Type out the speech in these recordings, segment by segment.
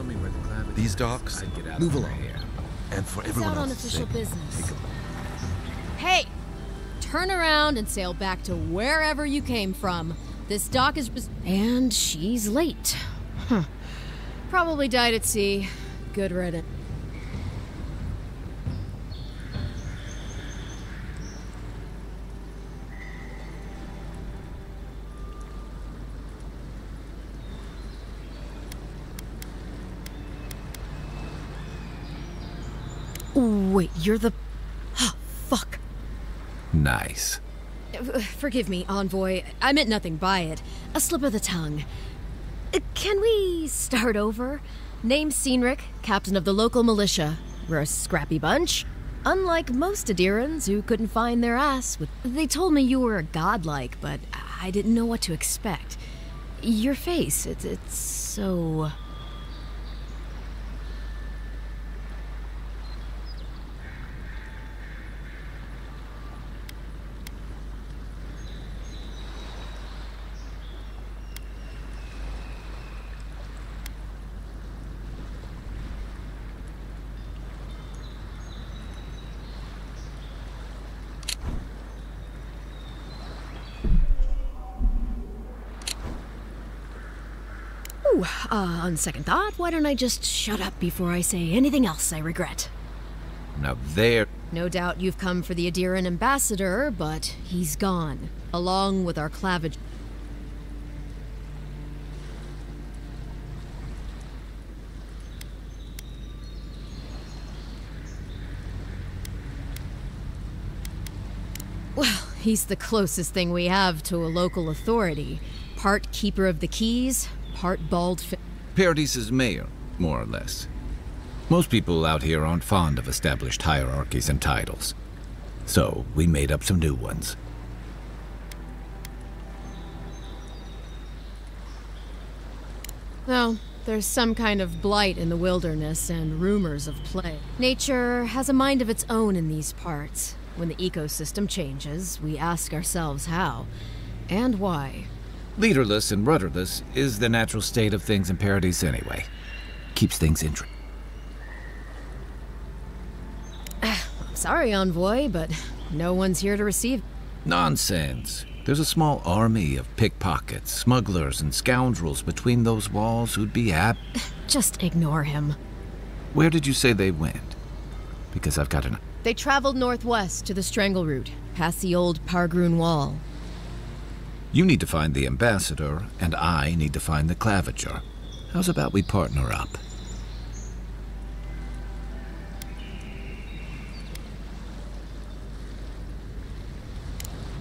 tell me where the Claviger These is, docks, I'd get out move of along. here. And for It's everyone out on else's official sake, business. take a Hey! Turn around and sail back to wherever you came from. This dock is... And she's late. Huh. Probably died at sea. Good riddance. Wait, you're the... Oh, fuck. Nice. Forgive me, Envoy. I meant nothing by it. A slip of the tongue. Can we start over? Name's Cynric, captain of the local militia. We're a scrappy bunch. Unlike most Adirans who couldn't find their ass with... They told me you were a godlike, but I didn't know what to expect. Your face, it's so... on second thought, why don't I just shut up before I say anything else I regret? Now there... No doubt you've come for the Adiran ambassador, but he's gone, along with our Claviger. Well, he's the closest thing we have to a local authority. Part keeper of the keys, part bald... Paradis's mayor, more or less. Most people out here aren't fond of established hierarchies and titles. So, we made up some new ones. Well, there's some kind of blight in the wilderness and rumors of plague. Nature has a mind of its own in these parts. When the ecosystem changes, we ask ourselves how and why. Leaderless and rudderless is the natural state of things in Paradis anyway. Keeps things interesting. I'm sorry, Envoy, but no one's here to receive... Nonsense. There's a small army of pickpockets, smugglers, and scoundrels between those walls who'd be Just ignore him. Where did you say they went? Because I've got an... They traveled northwest to the Strangle Route, past the old Pargroon Wall. You need to find the ambassador, and I need to find the Claviger. How's about we partner up?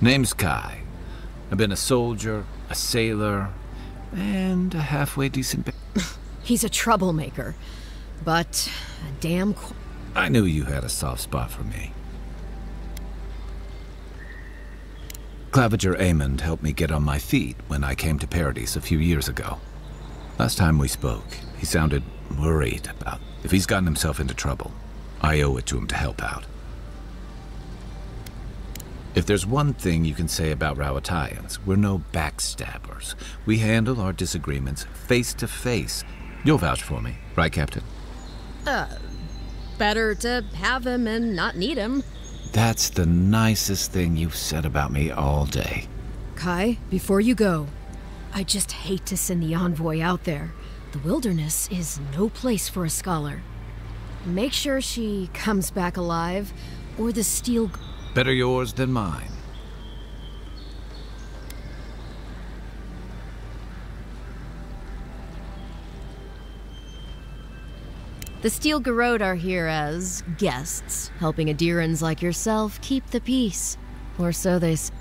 Name's Kai. I've been a soldier, a sailor, and a halfway decent... He's a troublemaker, but a damn... I knew you had a soft spot for me. Claviger Amond helped me get on my feet when I came to Paradis a few years ago. Last time we spoke, he sounded worried about if he's gotten himself into trouble. I owe it to him to help out. If there's one thing you can say about Rowatayans, we're no backstabbers. We handle our disagreements face to face. You'll vouch for me, right, Captain? Better to have him and not need him. That's the nicest thing you've said about me all day. Kai, before you go, I just hate to send the envoy out there. The wilderness is no place for a scholar. Make sure she comes back alive, or the steel... Better yours than mine. The Steel Garrod are here as guests, helping Adirans like yourself keep the peace. Or so they say.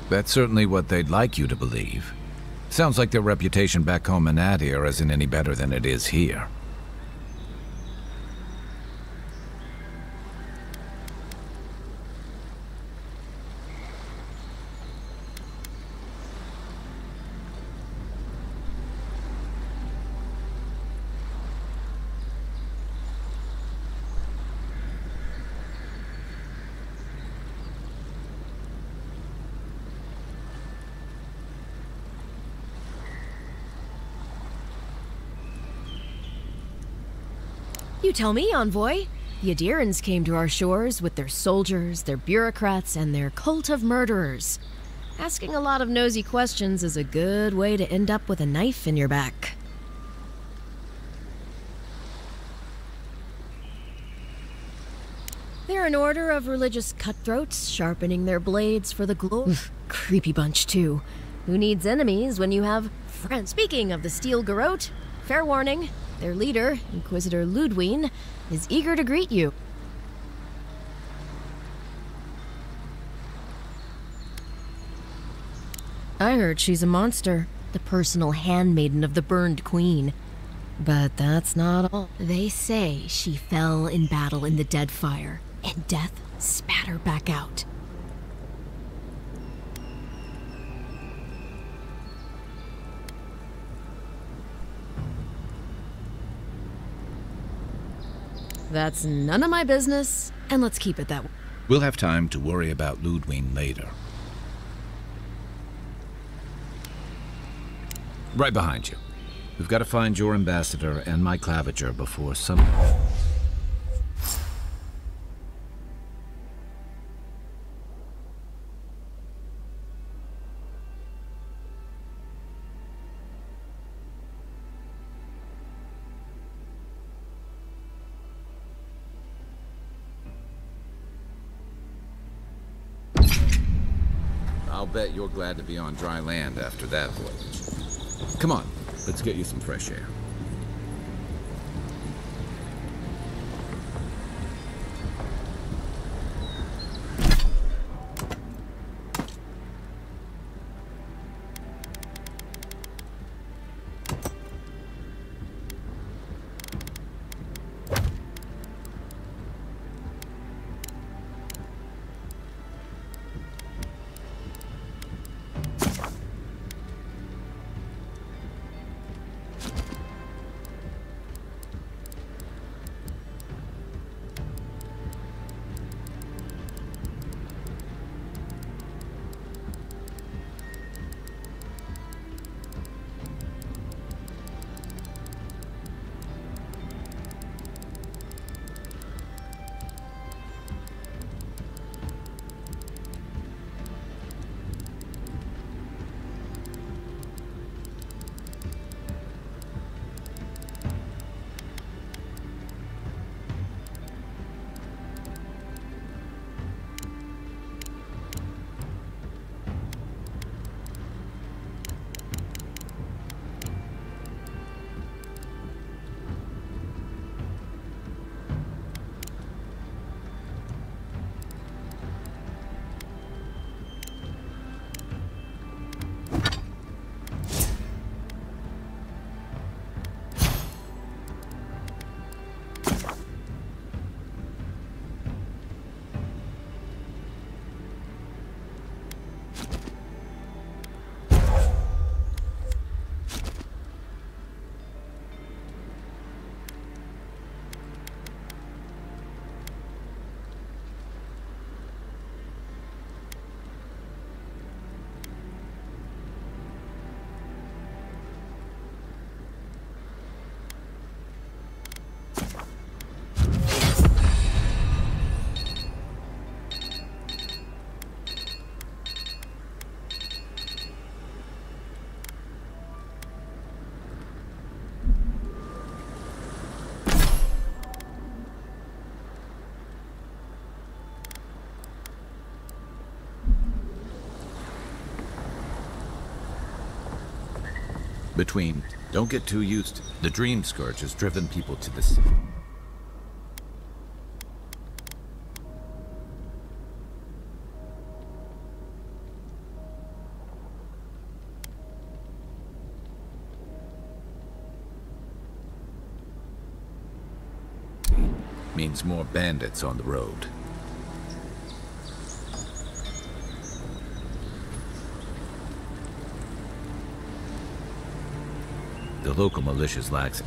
That's certainly what they'd like you to believe. Sounds like their reputation back home in Adir isn't any better than it is here. You tell me, Envoy. The Adirans came to our shores with their soldiers, their bureaucrats, and their cult of murderers. Asking a lot of nosy questions is a good way to end up with a knife in your back. They're an order of religious cutthroats, sharpening their blades for the glory. Creepy bunch, too. Who needs enemies when you have friends? Speaking of the Steel Garrote, fair warning, their leader, Inquisitor Ludwine, is eager to greet you. I heard she's a monster, the personal handmaiden of the Burned Queen. But that's not all. They say she fell in battle in the Deadfire, and death spat her back out. That's none of my business, and let's keep it that way. We'll have time to worry about Ludwine later. Right behind you. We've got to find your ambassador and my claviger before some... I'll bet you're glad to be on dry land after that voyage. Come on, let's get you some fresh air. Between, don't get too used to the Dream Scourge has driven people to the sea. Means more bandits on the road. The local militias lacks it.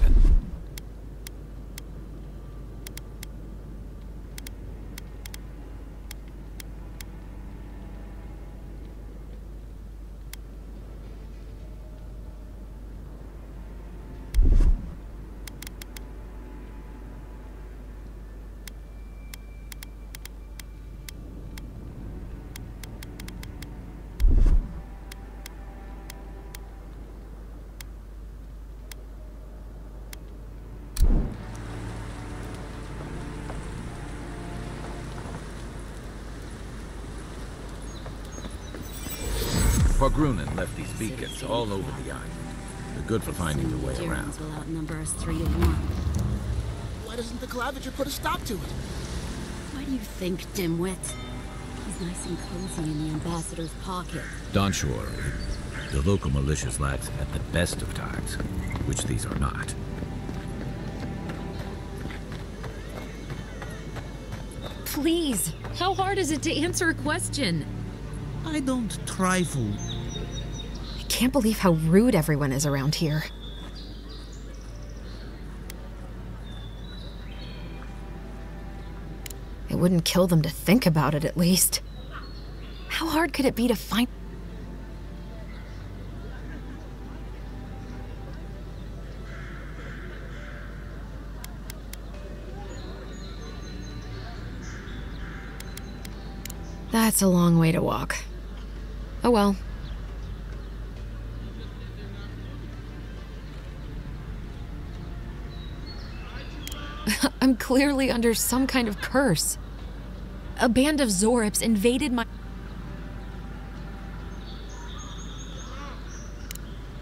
Grunin left these beacons all over the island. They're good for finding the way around. Will outnumber us 3-1. Why doesn't the Clavager put a stop to it? Why do you think, dimwit? He's nice and cozy in the ambassador's pocket. Donshore, the local militia's lax at the best of times, which these are not. Please, how hard is it to answer a question? I don't trifle. I can't believe how rude everyone is around here. It wouldn't kill them to think about it, at least. How hard could it be to find... That's a long way to walk. Oh well. I'm clearly under some kind of curse. A band of Zorips invaded my...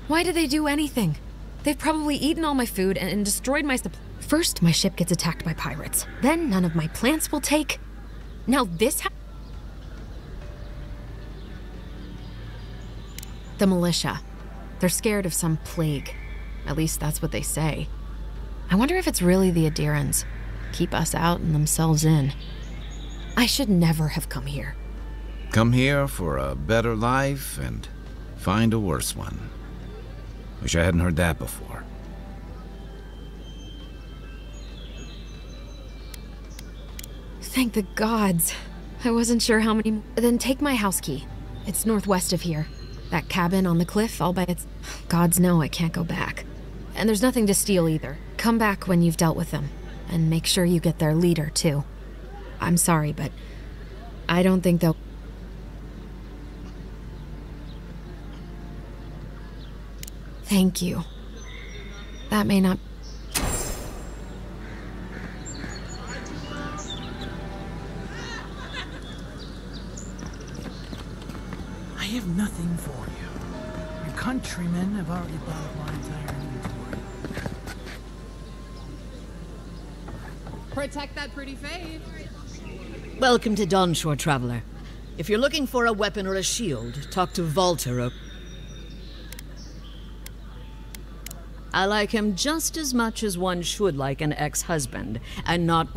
Why did they do anything? They've probably eaten all my food and destroyed my supply. First, my ship gets attacked by pirates. Then, none of my plants will take. Now this The militia. They're scared of some plague. At least that's what they say. I wonder if it's really the Adirans. Keep us out and themselves in. I should never have come here. Come here for a better life and find a worse one. Wish I hadn't heard that before. Thank the gods. I wasn't sure how many... Then take my house key. It's northwest of here. That cabin on the cliff all by its... Gods know I can't go back. And there's nothing to steal either. Come back when you've dealt with them. And make sure you get their leader, too. I'm sorry, but I don't think they'll... Thank you. That may not... I have nothing for you. Your countrymen have already bought up my entire inventory. Protect that pretty face. Welcome to Donshore, traveler. If you're looking for a weapon or a shield, talk to Walter or... I like him just as much as one should like an ex-husband, and not...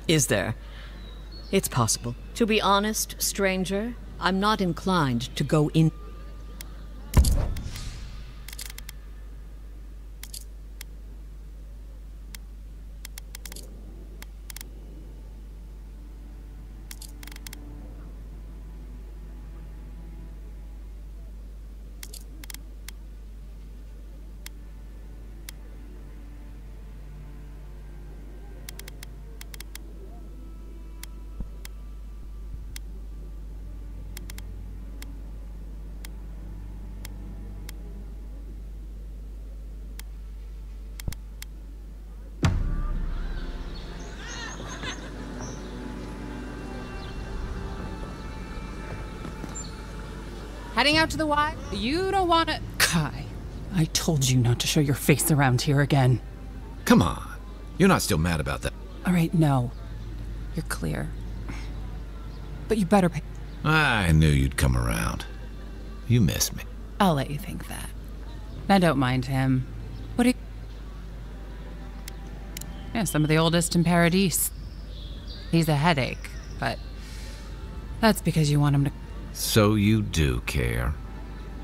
Is there? It's possible. To be honest, stranger, I'm not inclined to go in... Heading out to the Y? You don't want to... Kai, I told you not to show your face around here again. Come on. You're not still mad about that. All right, no. You're clear. But you better pay... I knew you'd come around. You miss me. I'll let you think that. I don't mind him. What do you... Yeah, some of the oldest in Paradise. He's a headache, but... That's because you want him to... So you do care.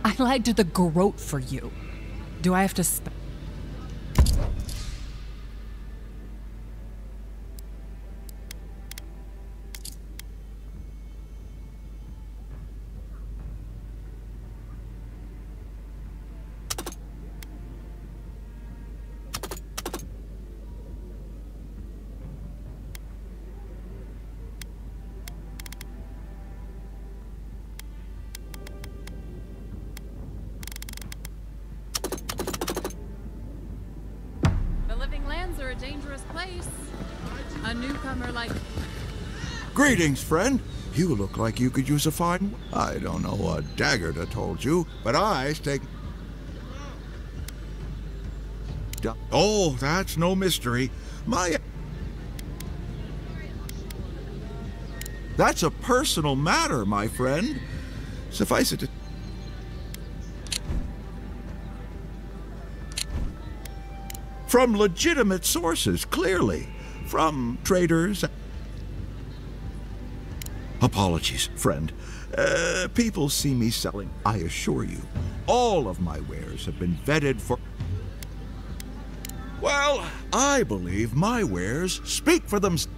I lied to the garrote for you. Do I have to The living lands are a dangerous place. A newcomer like... Greetings, friend. You look like you could use a fine... I don't know what Daggerta told you, but I take... Oh, that's no mystery. That's a personal matter, my friend. Suffice it to... From legitimate sources, clearly. From traders... Apologies, friend. People see me selling. I assure you, all of my wares have been vetted for... Well, I believe my wares speak for themselves.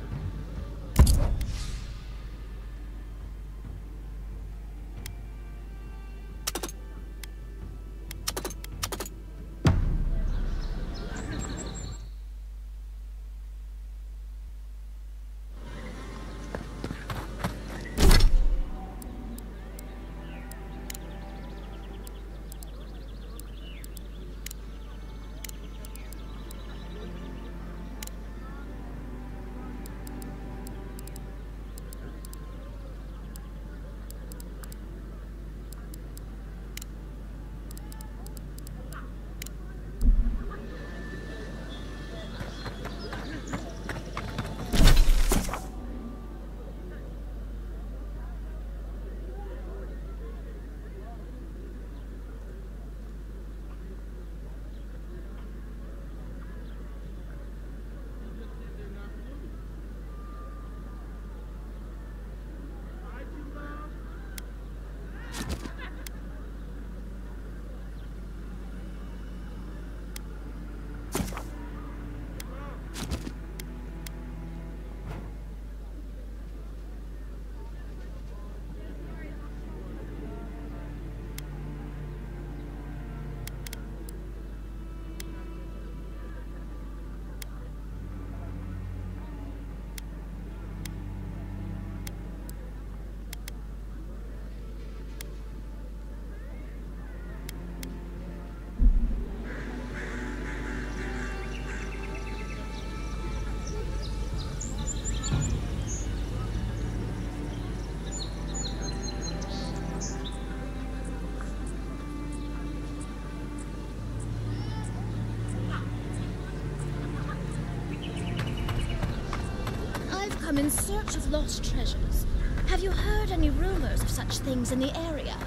I'm in search of lost treasures. Have you heard any rumors of such things in the area?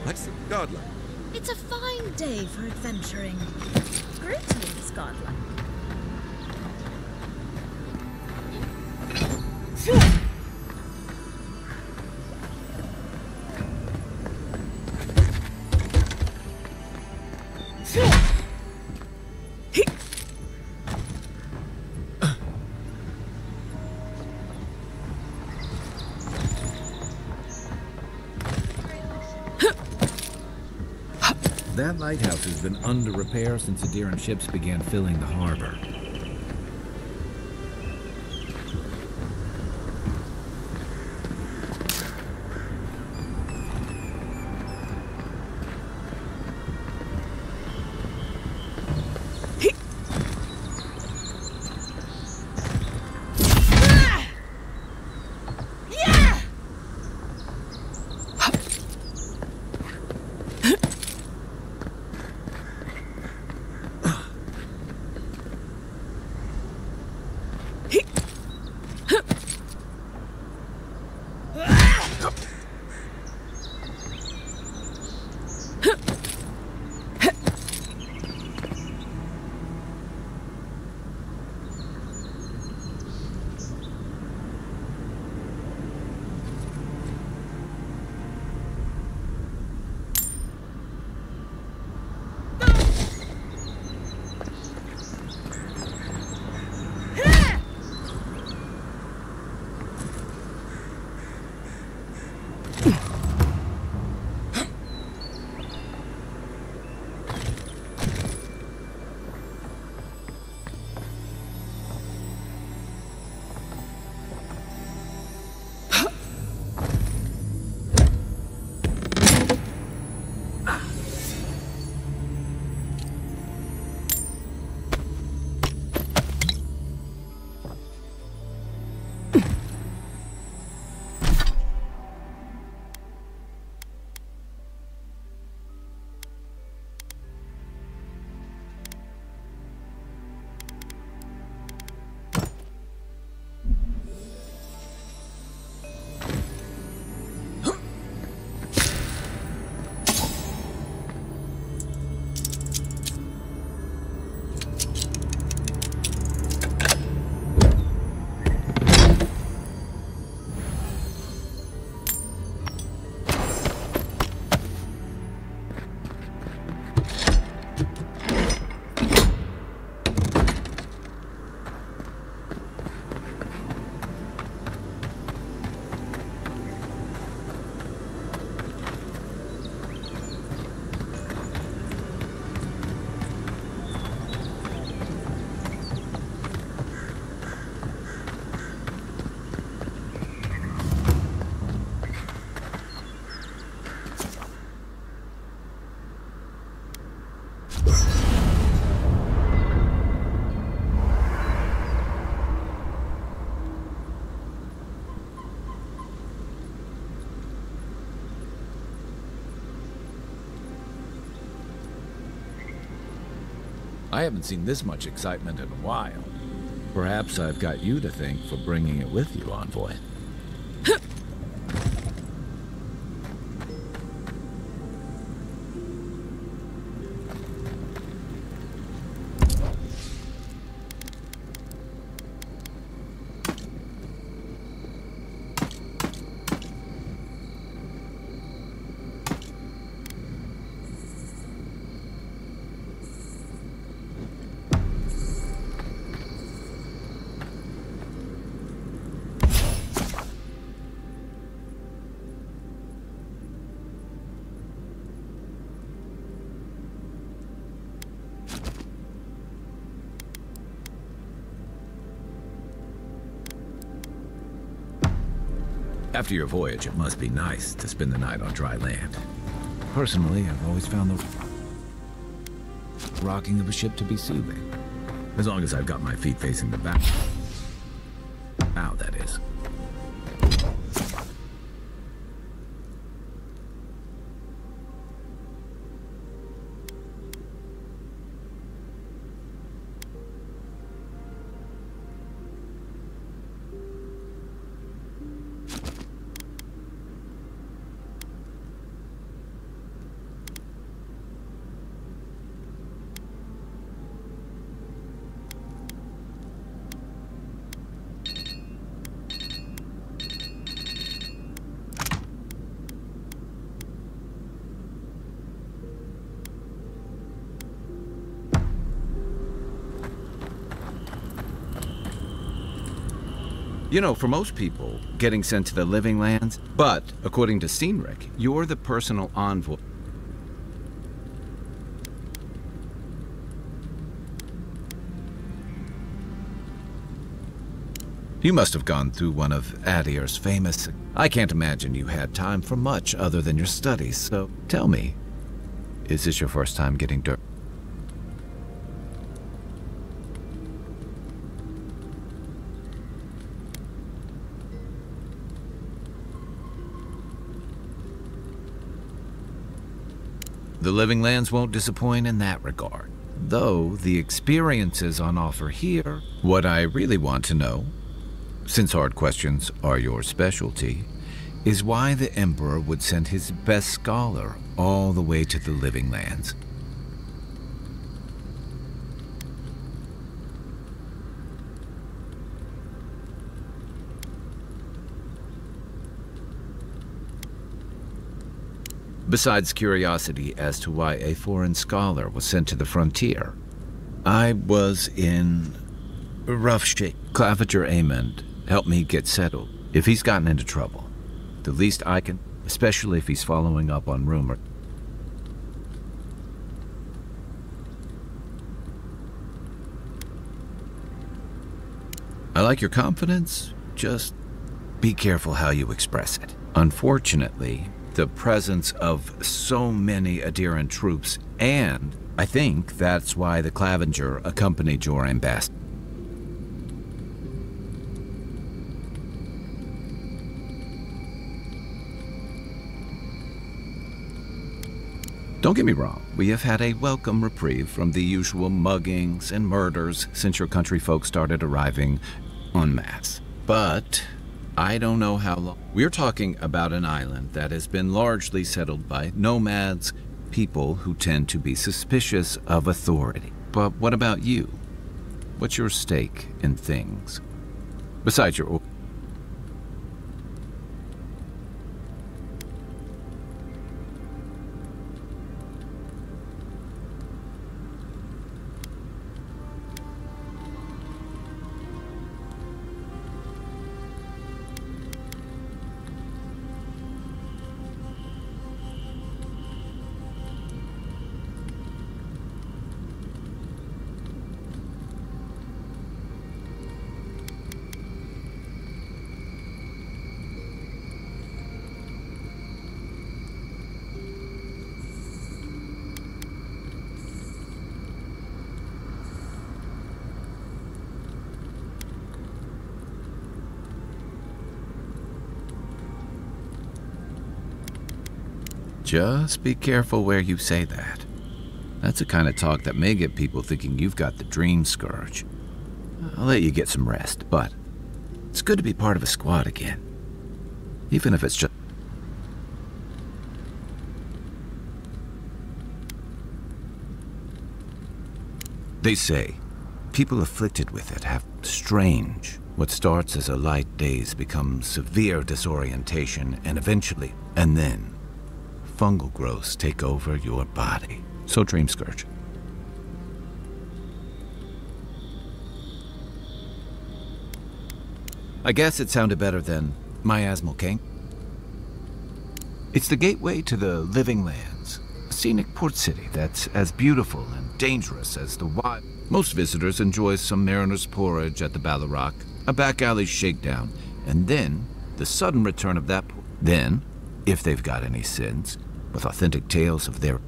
That's godlike. It's a fine day for adventuring. Greetings, godlike. That lighthouse has been under repair since Adiran ships began filling the harbor. I haven't seen this much excitement in a while. Perhaps I've got you to thank for bringing it with you, Envoy. After your voyage, it must be nice to spend the night on dry land. Personally, I've always found the rocking of a ship to be soothing. As long as I've got my feet facing the bow. Bow, that is. You know, for most people, getting sent to the living lands, but according to Cynric, you're the personal envoy. You must have gone through one of Adir's famous... I can't imagine you had time for much other than your studies, so tell me, is this your first time getting dirt? The living lands won't disappoint in that regard, though the experiences on offer here, what I really want to know, since hard questions are your specialty, is why the Emperor would send his best scholar all the way to the living lands. Besides curiosity as to why a foreign scholar was sent to the frontier, I was in rough shape. Claviger Amond helped me get settled. If he's gotten into trouble, the least I can, especially if he's following up on rumor. I like your confidence, just be careful how you express it. Unfortunately, the presence of so many Adiran troops, and I think that's why the Claviger accompanied your ambassador. Don't get me wrong, we have had a welcome reprieve from the usual muggings and murders since your country folk started arriving en masse. But I don't know how long. We're talking about an island that has been largely settled by nomads, people who tend to be suspicious of authority. But what about you? What's your stake in things? Besides your... Just be careful where you say that. That's the kind of talk that may get people thinking you've got the dream scourge. I'll let you get some rest, but it's good to be part of a squad again. Even if it's just... They say people afflicted with it have strange. What starts as a light daze becomes severe disorientation and eventually, and then, fungal growths take over your body. So dream scourge. I guess it sounded better than miasmal king. It's the gateway to the living lands, a scenic port city that's as beautiful and dangerous as the wild. Most visitors enjoy some mariner's porridge at the Ballarock, a back alley shakedown, and then the sudden return of that. Then, if they've got any sins, with authentic tales of their...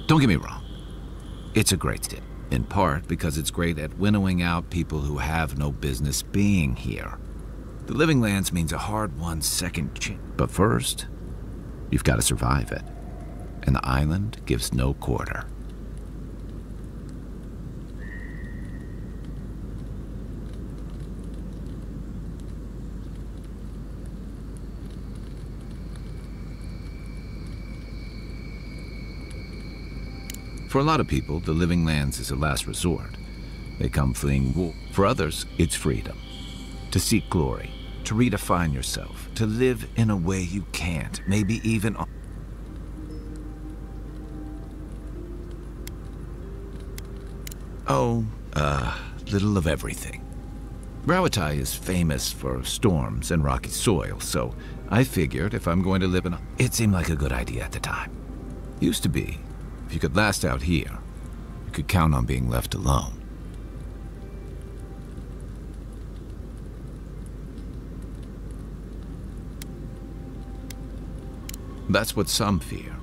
Don't get me wrong. It's a great tip, in part because it's great at winnowing out people who have no business being here. The Living Lands means a hard-won second chance. But first, you've got to survive it. And the island gives no quarter. For a lot of people, the Living Lands is a last resort. They come fleeing war. For others, it's freedom. To seek glory, to redefine yourself, to live in a way you can't, maybe even... little of everything. Rawatai is famous for storms and rocky soil, so I figured if I'm going to live in a... It seemed like a good idea at the time. Used to be. If you could last out here, you could count on being left alone. That's what some fear.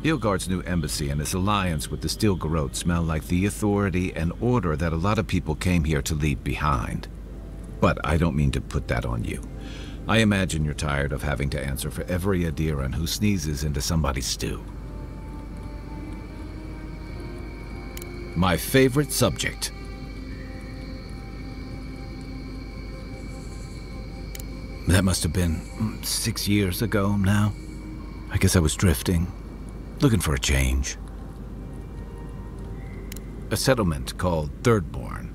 Ilgard's new embassy and his alliance with the Steel Garrote smell like the authority and order that a lot of people came here to leave behind. But I don't mean to put that on you. I imagine you're tired of having to answer for every Adiran who sneezes into somebody's stew. My favorite subject. That must have been 6 years ago now. I guess I was drifting, looking for a change. A settlement called Thirdborn.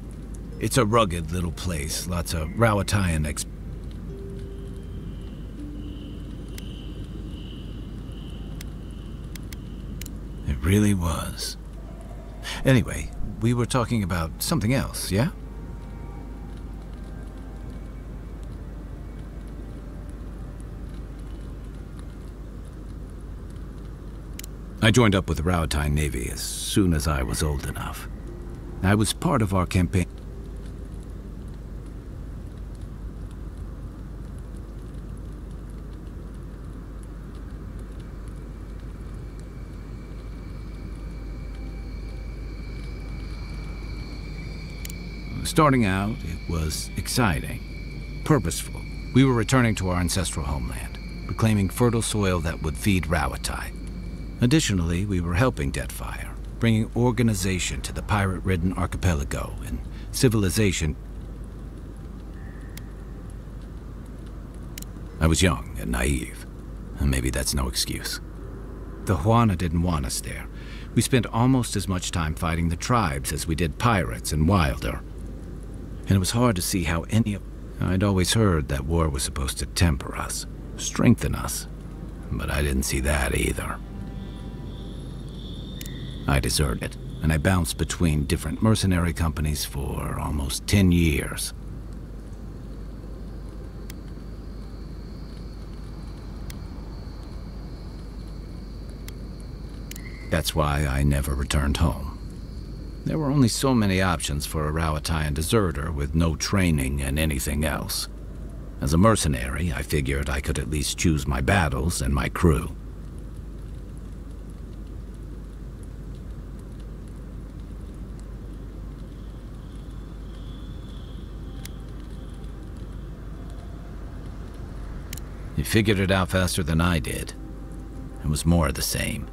It's a rugged little place, lots of Rawatayan It really was. Anyway, we were talking about something else, yeah? I joined up with the Rawatayan Navy as soon as I was old enough. I was part of our campaign. Starting out, it was exciting, purposeful. We were returning to our ancestral homeland, reclaiming fertile soil that would feed Rawatai. Additionally, we were helping Deadfire, bringing organization to the pirate-ridden archipelago and civilization. I was young and naive, and maybe that's no excuse. The Juana didn't want us there. We spent almost as much time fighting the tribes as we did pirates and Wilder. And it was hard to see how any of... I'd always heard that war was supposed to temper us, strengthen us, but I didn't see that either. I deserted, and I bounced between different mercenary companies for almost 10 years. That's why I never returned home. There were only so many options for a Rawatayan deserter with no training and anything else. As a mercenary, I figured I could at least choose my battles and my crew. You figured it out faster than I did. It was more of the same.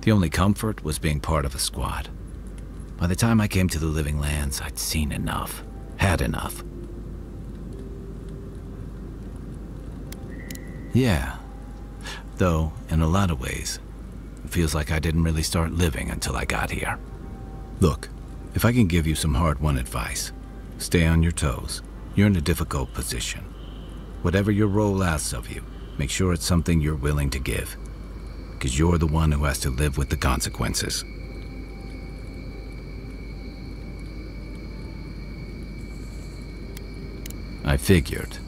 The only comfort was being part of a squad. By the time I came to the Living Lands, I'd seen enough. Had enough. Yeah. Though, in a lot of ways, it feels like I didn't really start living until I got here. Look, if I can give you some hard-won advice, stay on your toes. You're in a difficult position. Whatever your role asks of you, make sure it's something you're willing to give. Because you're the one who has to live with the consequences. I figured.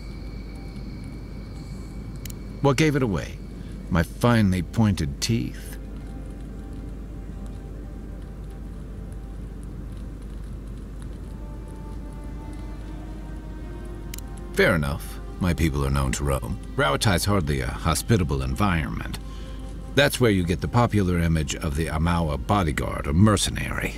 What gave it away? My finely pointed teeth. Fair enough. My people are known to roam. Rauatai's hardly a hospitable environment. That's where you get the popular image of the Amawa bodyguard or mercenary.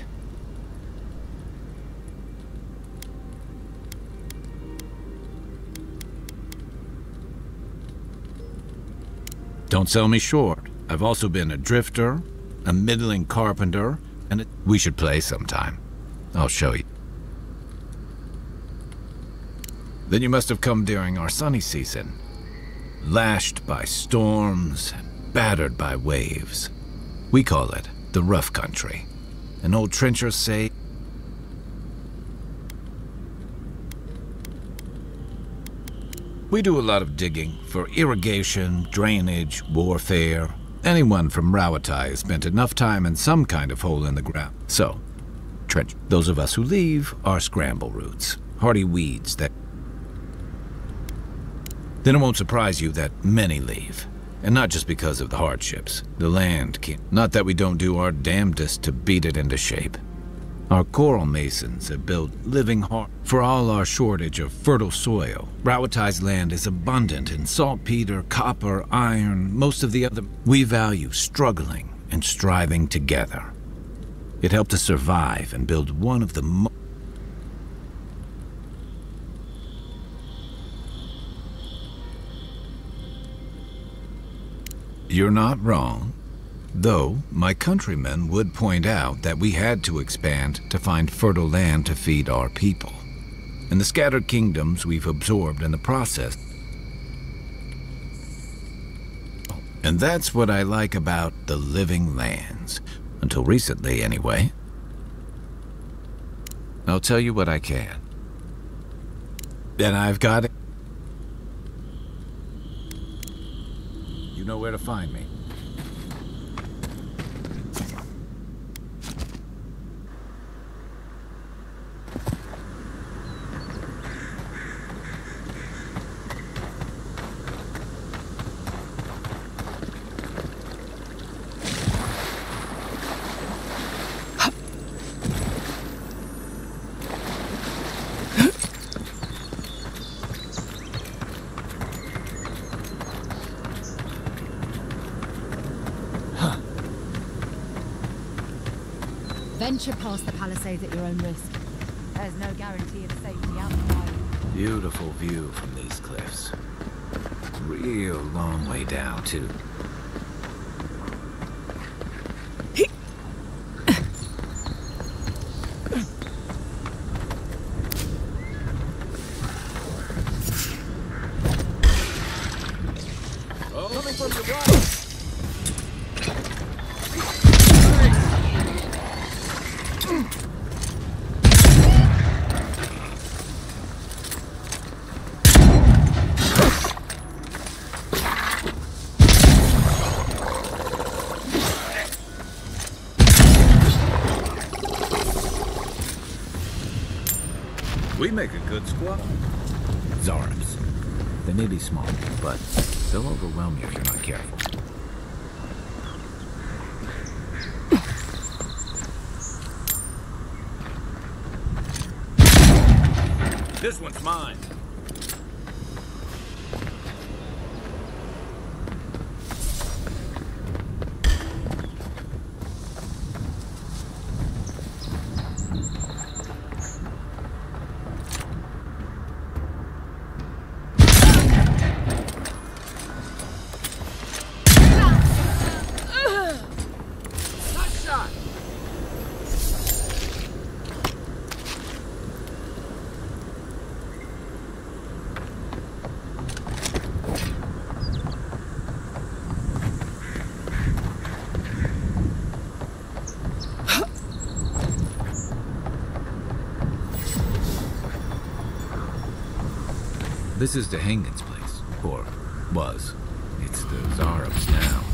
Don't sell me short. I've also been a drifter, a middling carpenter, and we should play sometime. I'll show you. Then you must have come during our sunny season. Lashed by storms and battered by waves. We call it the rough country. And old trenchers say... We do a lot of digging for irrigation, drainage, warfare. Anyone from Rauatai has spent enough time in some kind of hole in the ground. So, trench. Those of us who leave are scramble roots, hardy weeds that... Then it won't surprise you that many leave. And not just because of the hardships. The land can't... Not that we don't do our damnedest to beat it into shape. Our coral masons have built living heart. For all our shortage of fertile soil, Rauatai's land is abundant in saltpeter, copper, iron, most of the other... We value struggling and striving together. It helped us survive and build one of the You're not wrong. Though, my countrymen would point out that we had to expand to find fertile land to feed our people. And the scattered kingdoms we've absorbed in the process. And that's what I like about the Living Lands. Until recently, anyway. I'll tell you what I can. And I've got it. You know where to find me. Venture past the palisades at your own risk. There's no guarantee of safety outside. Beautiful view from these cliffs. Real long way down, too. Coming from your right! We make a good squad. Zarms. They may be small, but they'll overwhelm you if you're not careful. This one's mine. This is the Hangen's place. Or was. It's the Zarab's now.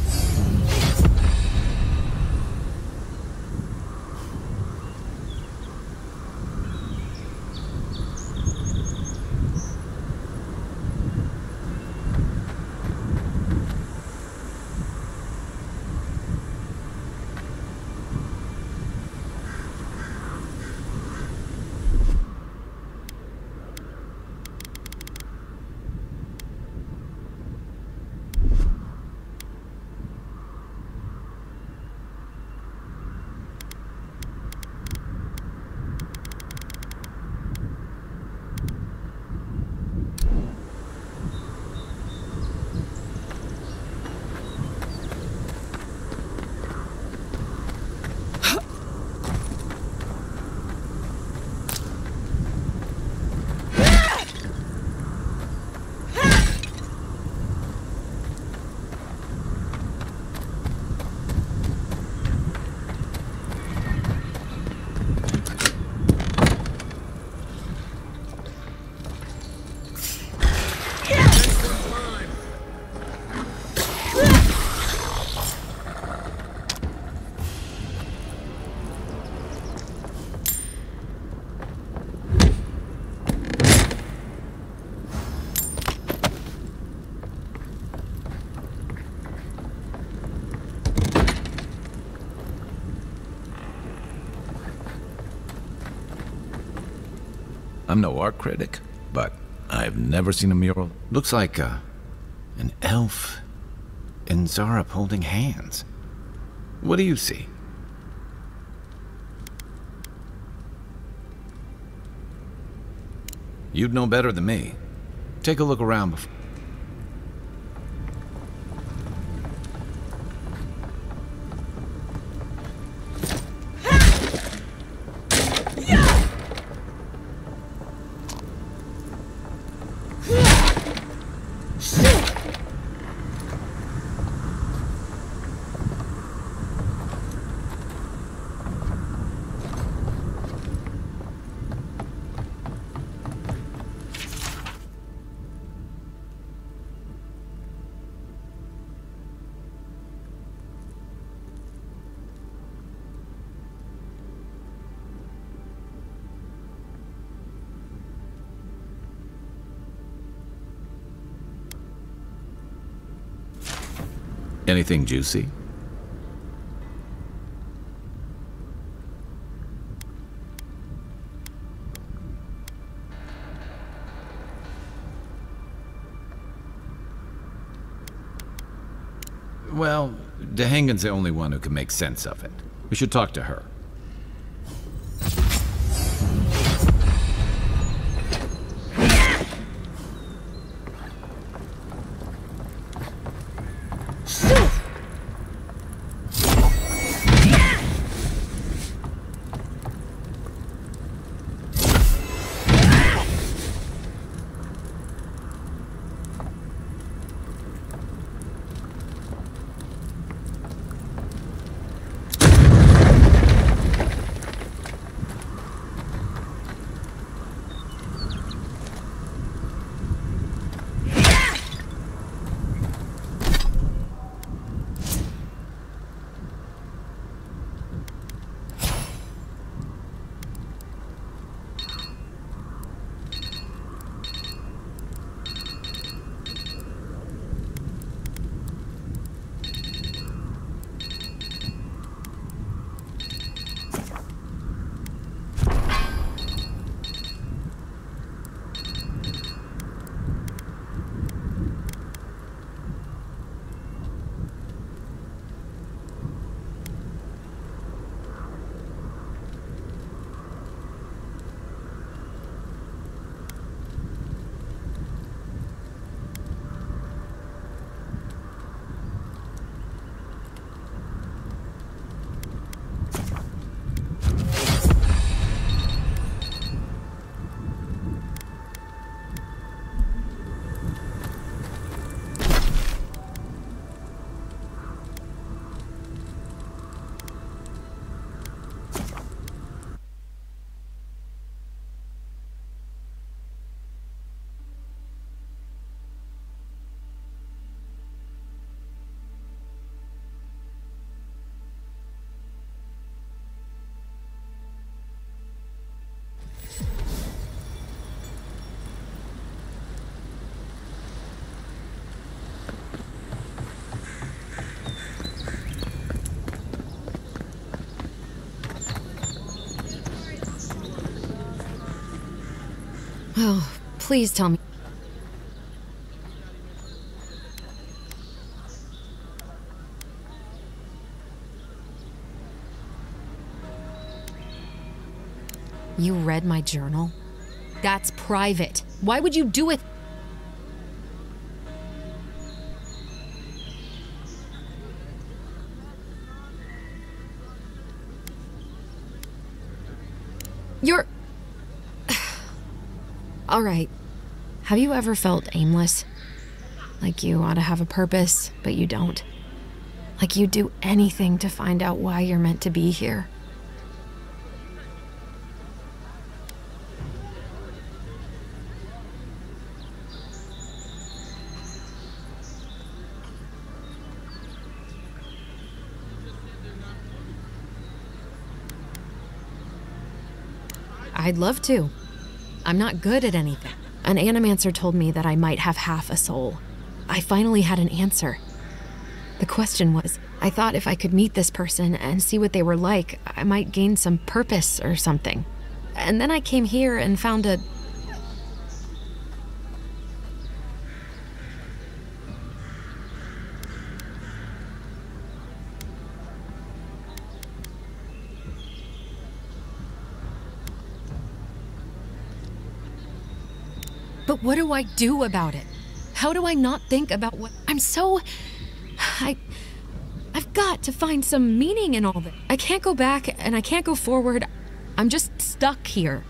I'm no art critic, but I've never seen a mural. Looks like an elf and Zarab holding hands. What do you see? You'd know better than me. Take a look around before... Anything juicy? Well, Dehangen's the only one who can make sense of it. We should talk to her. Oh, please tell me. You read my journal? That's private. Why would you do it? You're... All right. Have you ever felt aimless? Like you ought to have a purpose, but you don't? Like you'd do anything to find out why you're meant to be here? I'd love to. I'm not good at anything. An animancer told me that I might have half a soul. I finally had an answer. The question was, I thought if I could meet this person and see what they were like, I might gain some purpose or something. And then I came here and found a... But what do I do about it? How do I not think about what... I'm so... I've got to find some meaning in all this. I can't go back and I can't go forward. I'm just stuck here.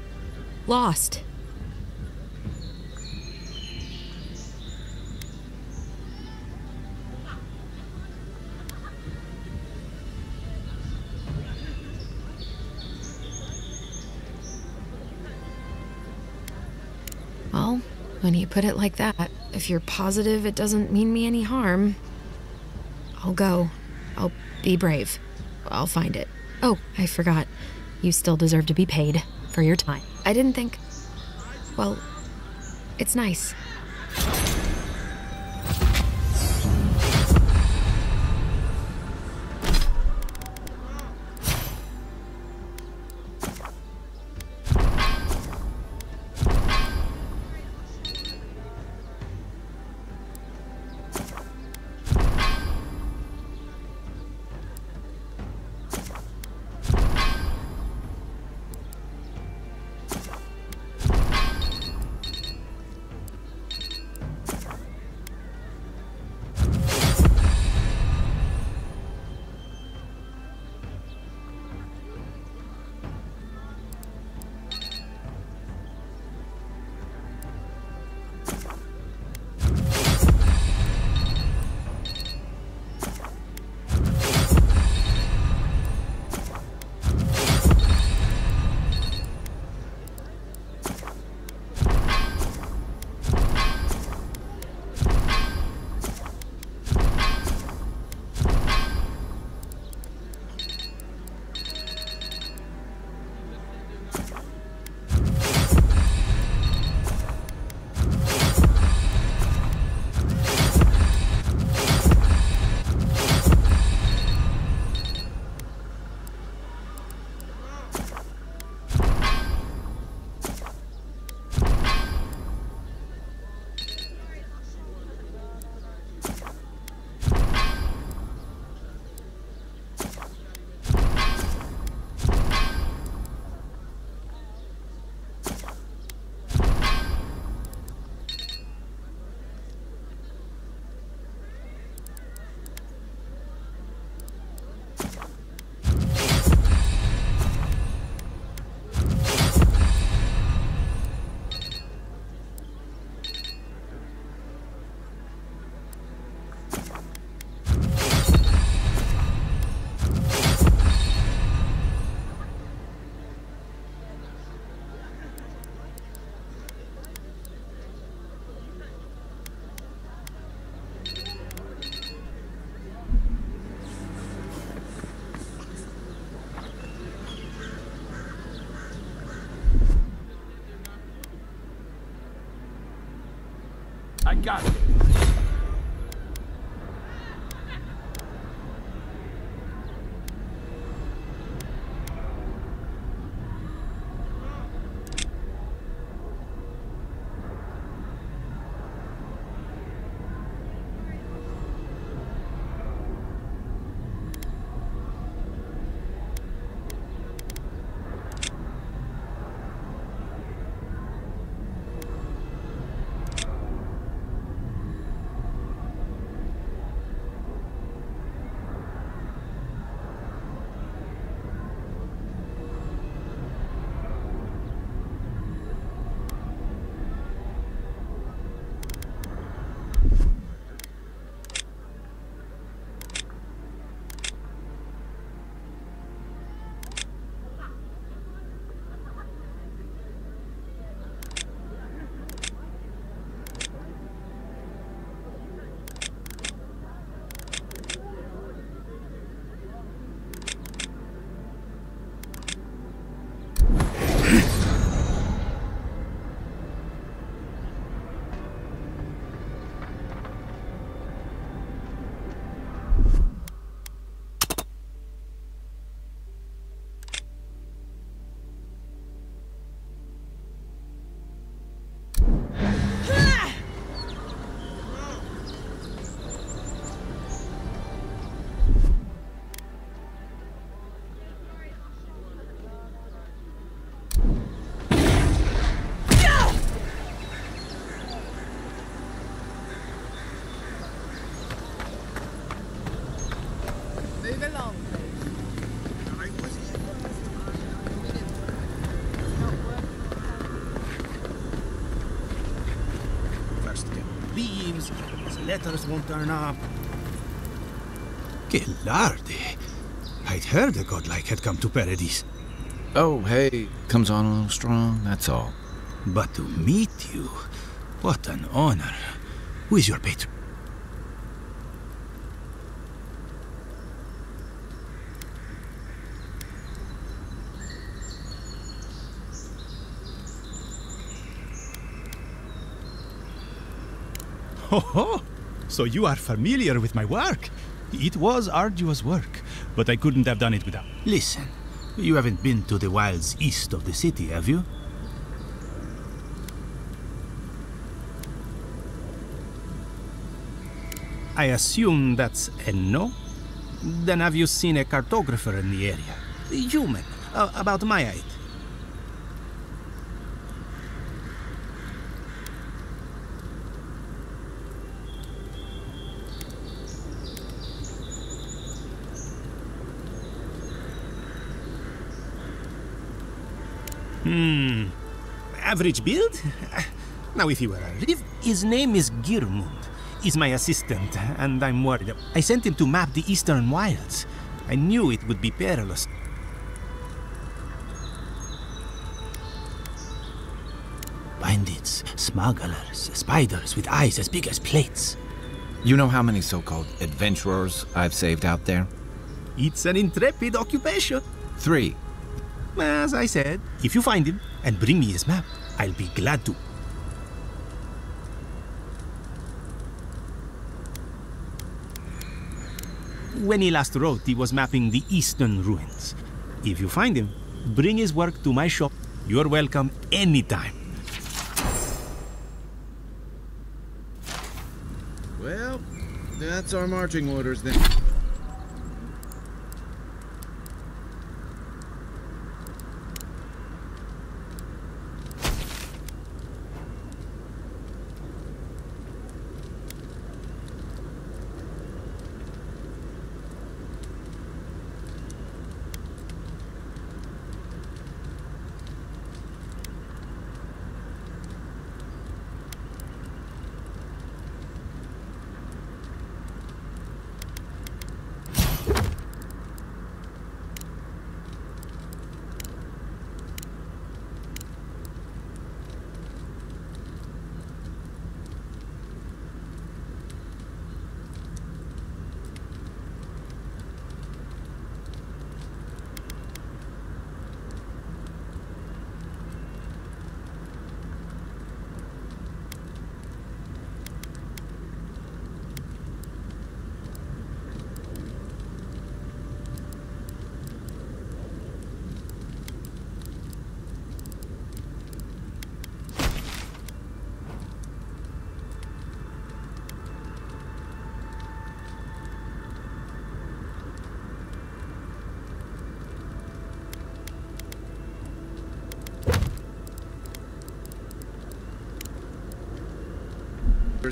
Lost. Well, when you put it like that, if you're positive it doesn't mean me any harm, I'll go. I'll be brave. I'll find it. Oh, I forgot. You still deserve to be paid for your time. I didn't think... Well, it's nice. I got it. letters won't turn up. Que larde. I'd heard a godlike had come to Paradise. Oh, hey, comes on a little strong, that's all. But to meet you, what an honor. Who is your patron? Oh, so you are familiar with my work. It was arduous work, but I couldn't have done it without. Listen, you haven't been to the wilds east of the city, have you? I assume that's a no? Then have you seen a cartographer in the area? Human, about my height. Average build? Now, if he were a Riv, his name is Girmund. He's my assistant, and I'm worried. I sent him to map the eastern wilds. I knew it would be perilous. Bandits, smugglers, spiders with eyes as big as plates. You know how many so-called adventurers I've saved out there? It's an intrepid occupation. 3. As I said, if you find him and bring me his map, I'll be glad to. When he last wrote, he was mapping the eastern ruins. If you find him, bring his work to my shop. You're welcome anytime. Well, that's our marching orders then.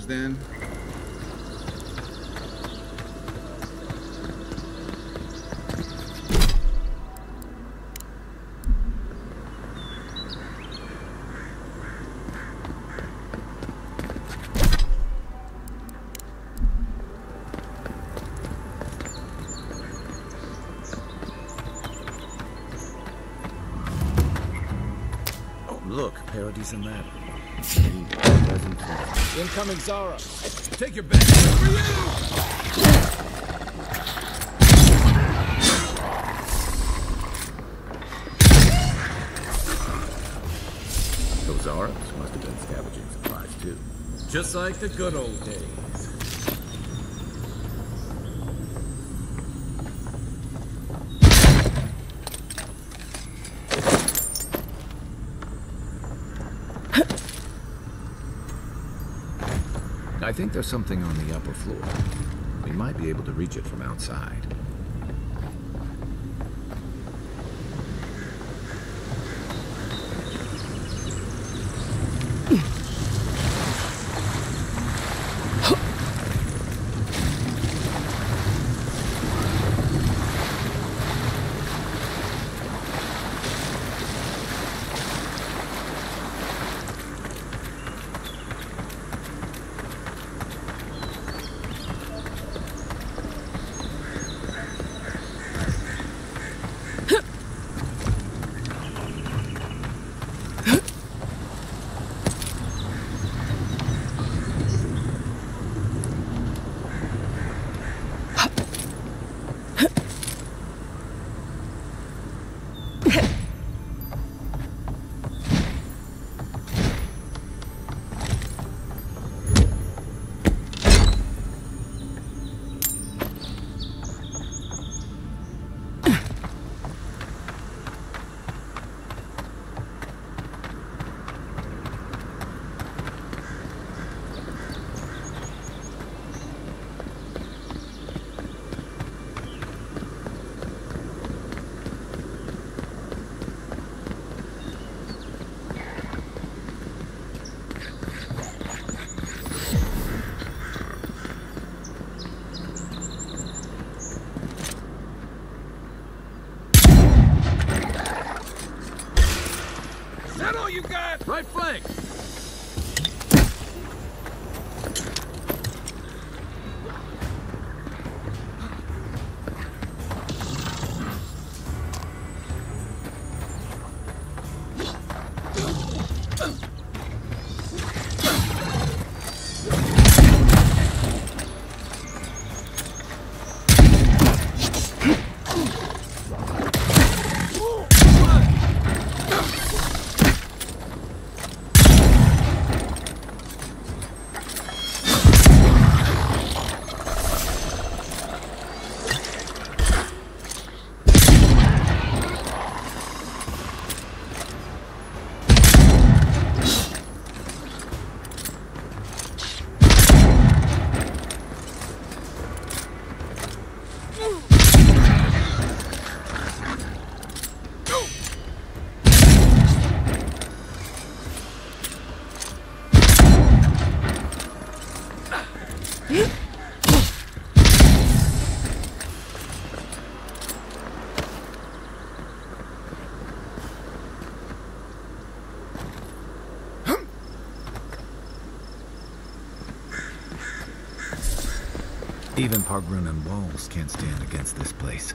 Then. Oh, look, Paradise and that. Incoming Zara. Take your back. For you! Those Arabs must have been scavenging supplies too. Just like the good old days. I think there's something on the upper floor. We might be able to reach it from outside. that all you got? Right flank! Even Pargrun and walls can't stand against this place.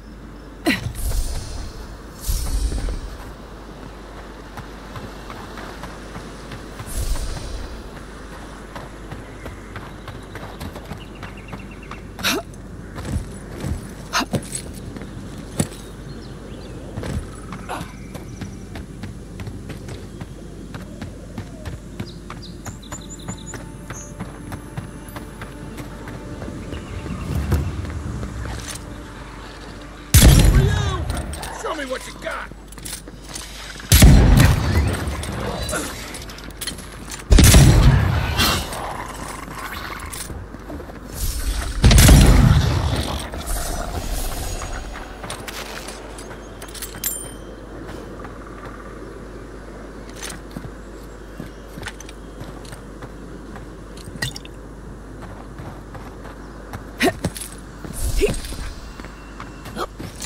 What you got?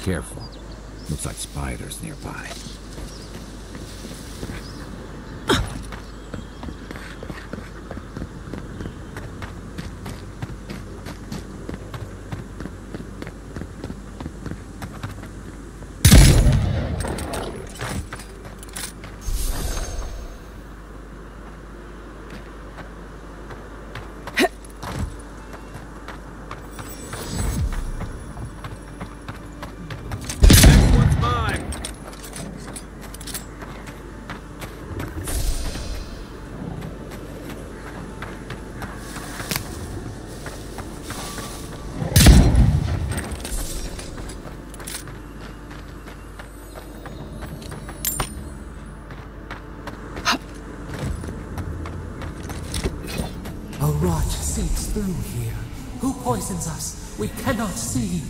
Careful. Looks like spiders nearby. A rot seeps through here. Who poisons us? We cannot see.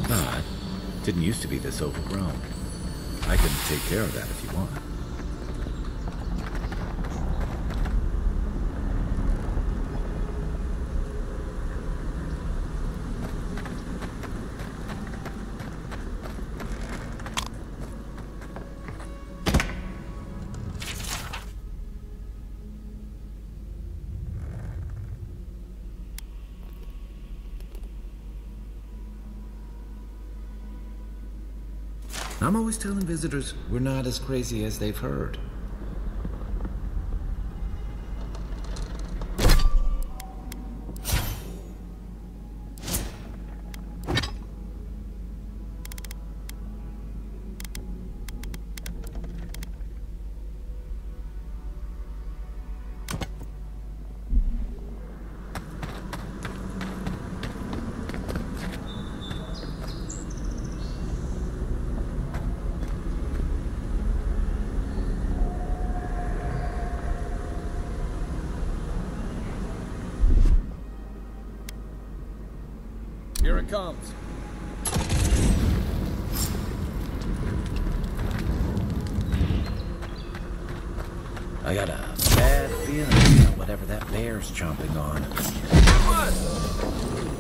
Ah, didn't used to be this overgrown. I can take care of that if you want. I'm always telling visitors we're not as crazy as they've heard. Here it comes. I got a bad feeling about whatever that bear's chomping on.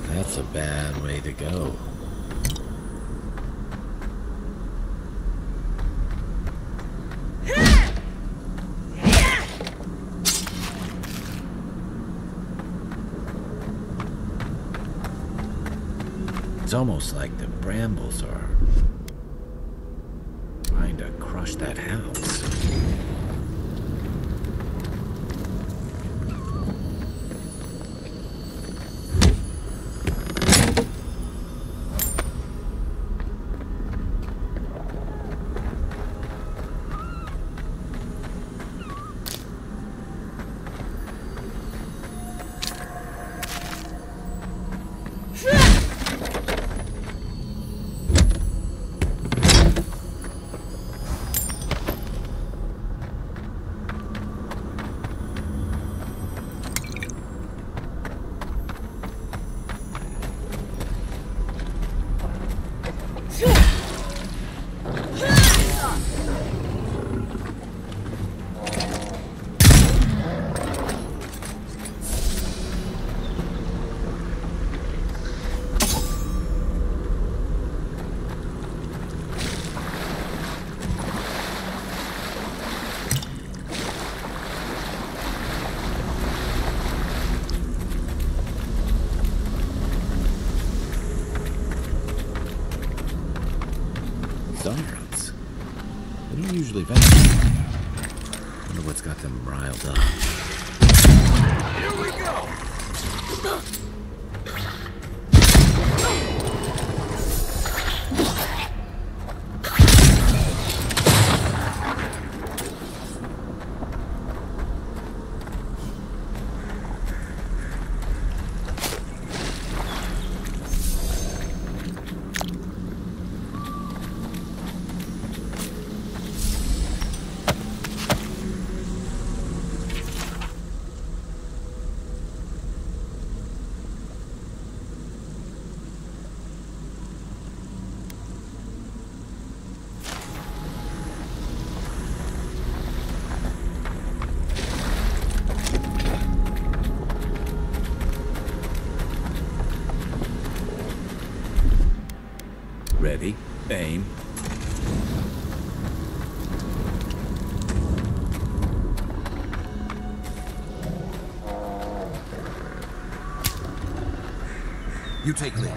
That's a bad way to go. It's almost like the brambles are trying to crush that house. Sunrats. They don't usually venture. Wonder what's got them riled up. Here we go! Ready, aim. You take lead.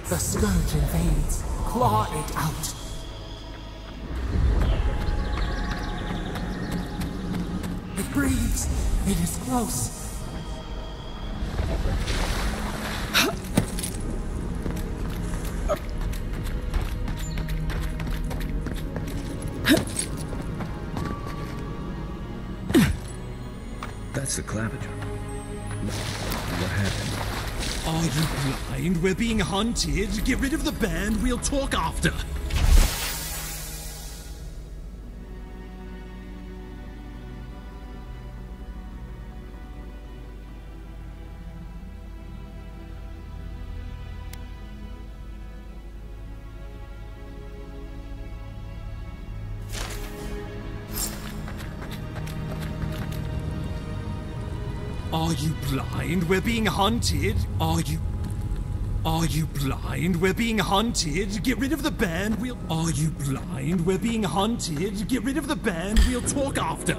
The scourge invades. Claw it out. It breathes. It is close. That's the claviger. What happened? Are you blind? We're being hunted. Get rid of the band. We'll talk after. Are you blind? We're being hunted. Are you blind? We're being hunted. Get rid of the band. Are you blind? We're being hunted. Get rid of the band. We'll talk after.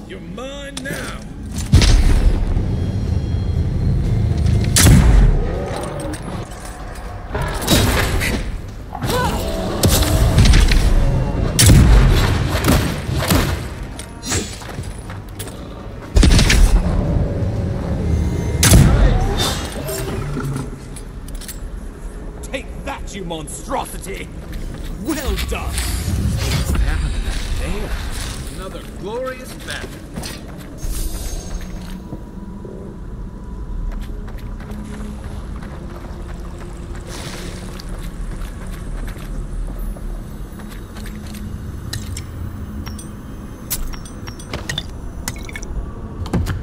You're mine now. You monstrosity! Well done! What happened to that tail? Another glorious battle.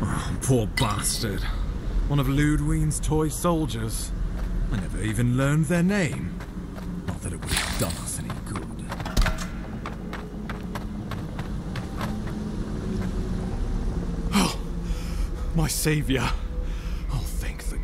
Oh, poor bastard. One of Ludwine's toy soldiers. I never even learned their name. Not that it would have done us any good. Oh, my savior. Oh, thank the...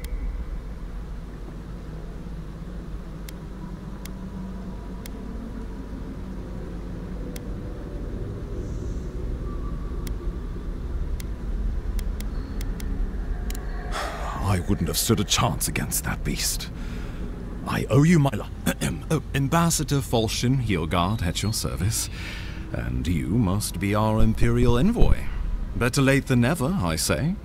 I wouldn't have stood a chance against that beast. I owe you my Ambassador Volshin Hildgard at your service, and you must be our Imperial envoy. Better late than never, I say.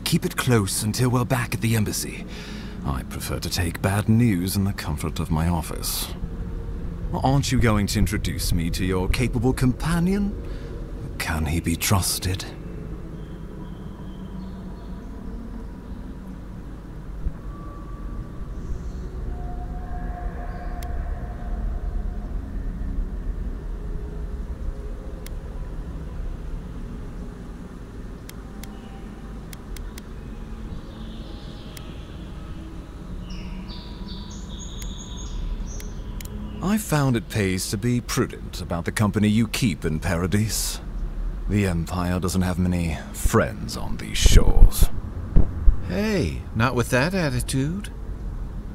Keep it close until we're back at the embassy. I prefer to take bad news in the comfort of my office. Aren't you going to introduce me to your capable companion? Can he be trusted? I found it pays to be prudent about the company you keep in Paradise. The Empire doesn't have many friends on these shores. Hey, not with that attitude.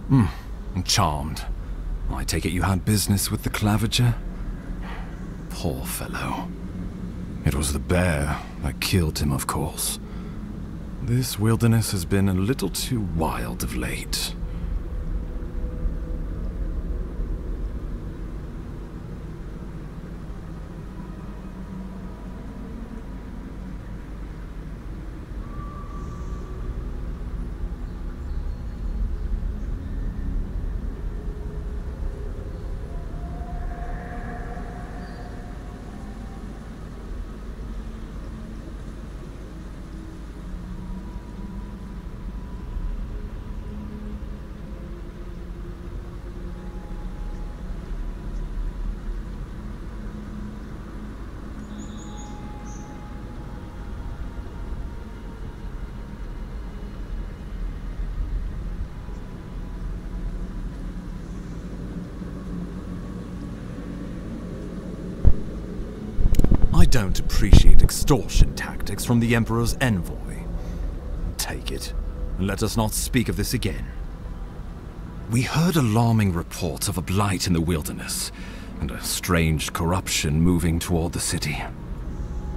I'm charmed. I take it you had business with the Claviger? Poor fellow. It was the bear that killed him, of course. This wilderness has been a little too wild of late. I don't appreciate extortion tactics from the Emperor's envoy. Take it, and let us not speak of this again. We heard alarming reports of a blight in the wilderness, and a strange corruption moving toward the city.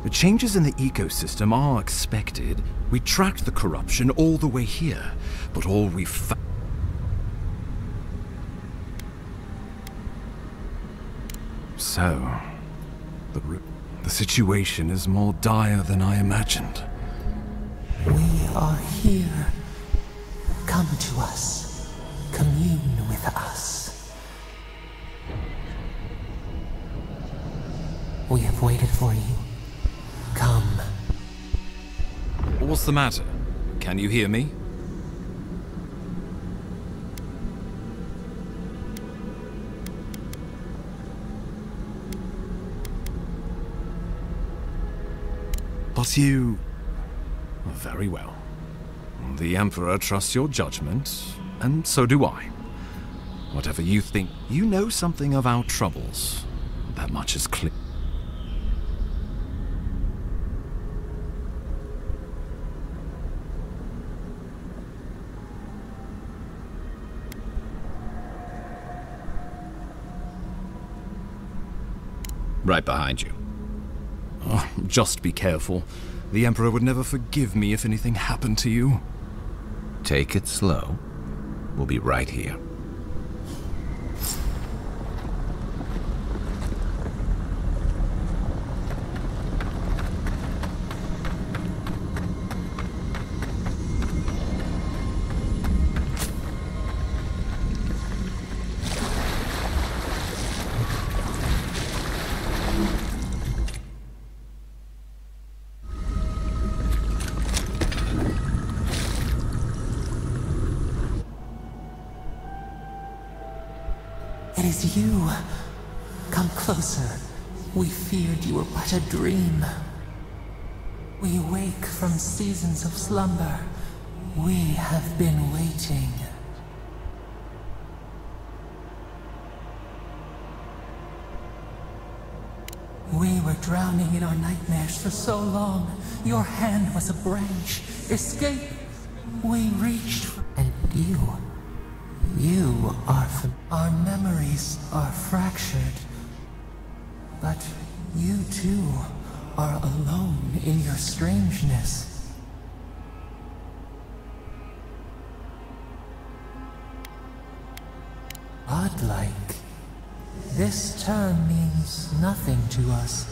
The changes in the ecosystem are expected. We tracked the corruption all the way here, but all we found... So... The situation is more dire than I imagined. We are here. Come to us. Commune with us. We have waited for you. Come. What's the matter? Can you hear me? But you... Very well. The Emperor trusts your judgment, and so do I. Whatever you think, you know something of our troubles. That much is clear. Right behind you. Oh, just be careful. The Emperor would never forgive me if anything happened to you. Take it slow. We'll be right here. It is you. Come closer. We feared you were but a dream. We wake from seasons of slumber. We have been waiting. We were drowning in our nightmares for so long. Your hand was a branch. Escape. We reached and you are our memories are fractured. But you too are alone in your strangeness. Godlike. This term means nothing to us.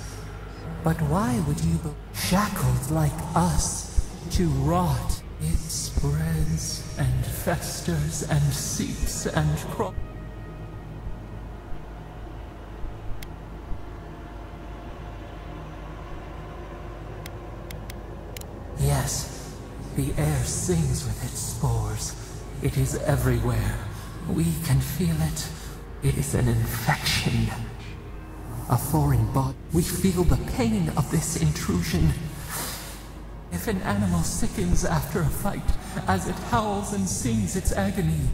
But why would you be shackled like us to rot? It spreads and festers and seeps and crawls. Yes, the air sings with its spores. It is everywhere. We can feel it. It is an infection. A foreign body. We feel the pain of this intrusion. If an animal sickens after a fight, as it howls and sings its agony,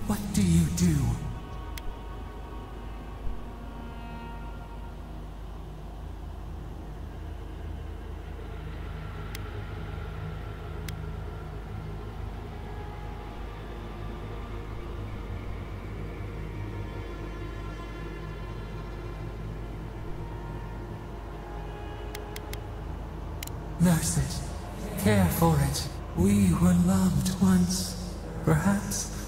what do you do? Nurse it. Care for it. We were loved once. Perhaps.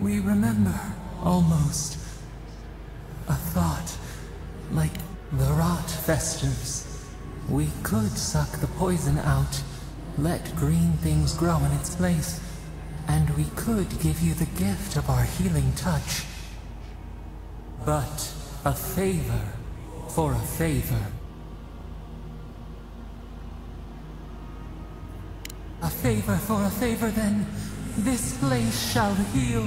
We remember, almost. A thought, like the rot festers. We could suck the poison out, let green things grow in its place, and we could give you the gift of our healing touch. But a favor for a favor. A favor for a favor, then. This place shall heal,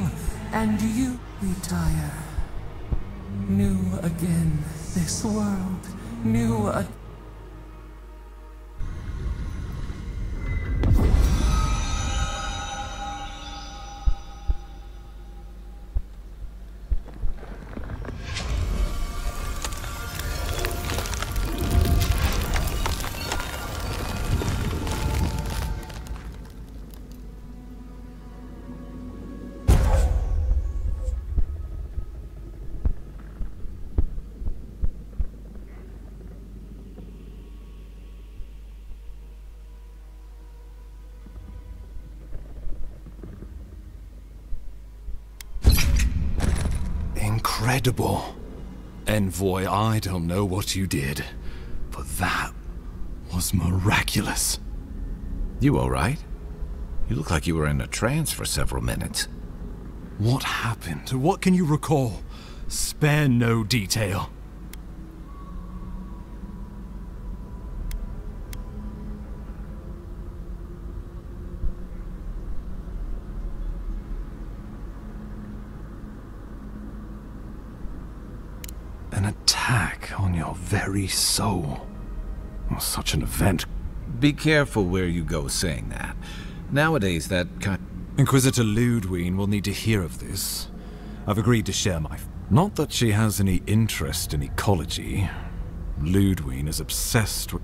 and you retire. New again, this world. New again. Incredible. Envoy, I don't know what you did, but that was miraculous. You all right? You look like you were in a trance for several minutes. What happened? What can you recall? Spare no detail. An attack on your very soul. Such an event. Be careful where you go saying that. Nowadays, that kind... Inquisitor Ludwig will need to hear of this. I've agreed to share my... Not that she has any interest in ecology. Ludwig is obsessed with...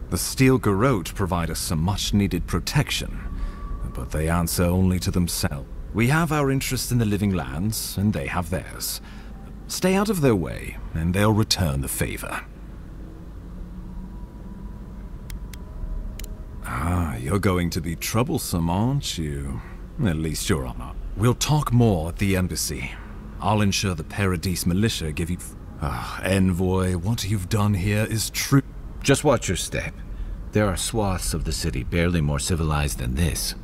The Steel Garrote provide us some much-needed protection, but they answer only to themselves. We have our interest in the living lands, and they have theirs. Stay out of their way, and they'll return the favor. Ah, you're going to be troublesome, aren't you? At least you're on. We'll talk more at the embassy. I'll ensure the Paradise militia give you... Ah, Envoy, what you've done here is true. Just watch your step. There are swaths of the city barely more civilized than this.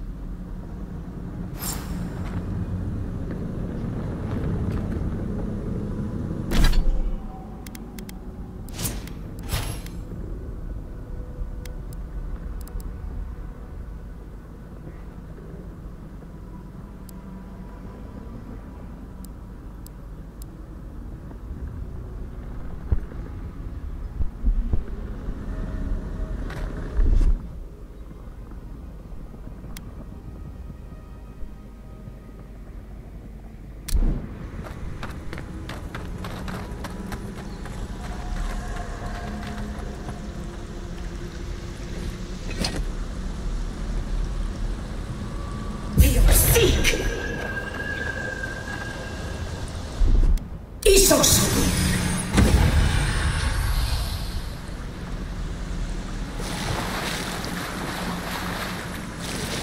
Speak! Isos!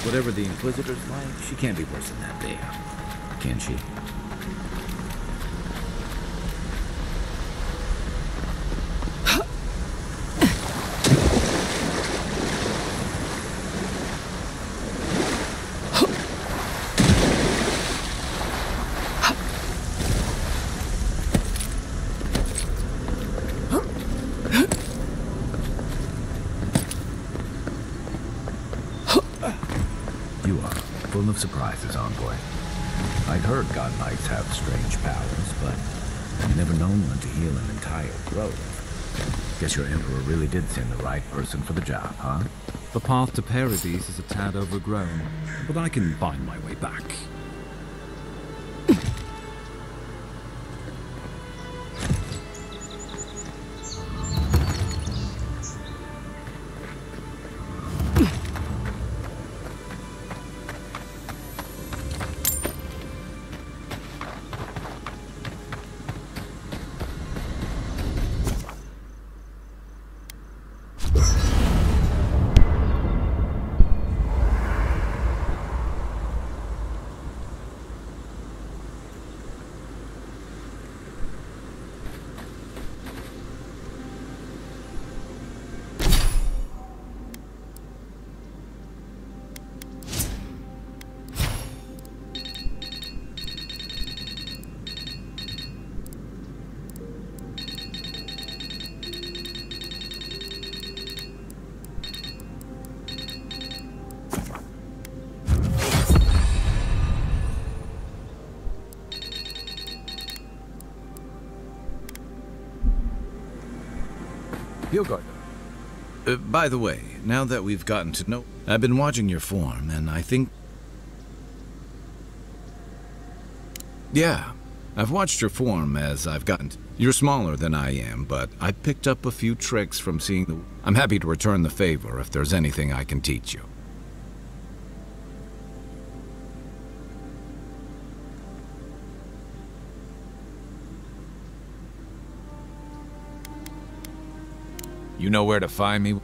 Whatever the Inquisitor's like, she can't be worse than that there. Can she? You are full of surprises, Envoy. I'd heard God Knights have strange powers, but I've never known one to heal an entire grove. Guess your Emperor really did send the right person for the job, huh? The path to Paradise is a tad overgrown, but I can find my way back. You're good. By the way, now that we've gotten to know... I've been watching your form, and I think... Yeah, I've watched your form as I've gotten... You're smaller than I am, but I picked up a few tricks from seeing the... I'm happy to return the favor if there's anything I can teach you. You know where to find me?